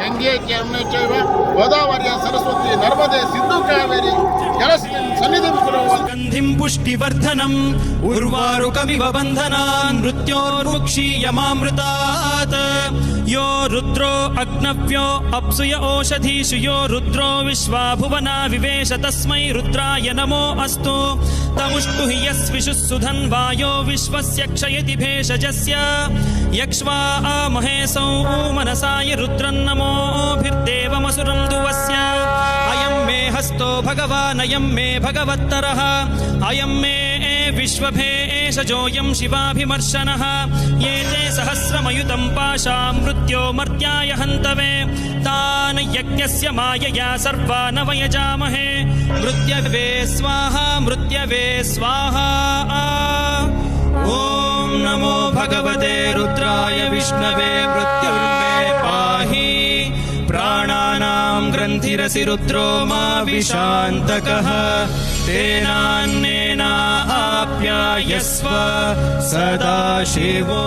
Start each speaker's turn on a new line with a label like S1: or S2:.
S1: गंगे चैव गोदावरी सरस्वती नर्मदे सिंधु कावेरी जलस्मिन् सन्निधिं कुरु
S2: गन्धिं पुष्टिवर्धनम् उर्वारुकमिव बन्धनान् मृत्योर्मुक्षीयमामृतात् यो रुद्रो अग्नव्यो अप्सुय ओषधीषु यो रुद्रो विश्वा भुवना विवेश तस्मै रुद्राय नमो अस्तु तमुष्टु हि यस्विषुः सुधन्वायो विश्वस्य क्षयति भेषजस्य यक्ष्वा महेशौ मनसाय रुद्रन्नमोभिर्देवमसुरं दुवस्य अयं मे हस्तो भगवान् अयं मे भगवत्तरः अयं मे विश्वभेषजोऽयं शिवाभिमर्शनः ये ते सहस्रमयुतं पाशां मृत्यो मर्त्याय हन्तवे तान् यज्ञस्य मायया सर्वान् वयजामहे मृत्यवे स्वाहा मृत्यवे स्वाहा ॐ नमो भगवते रुद्राय विष्णवे मृत्युर्मे पाहि प्राणानां ग्रन्थिरसि रुद्रो मा विशान्तकः तेनान्नेनाप्यायस्व सदा शिवो।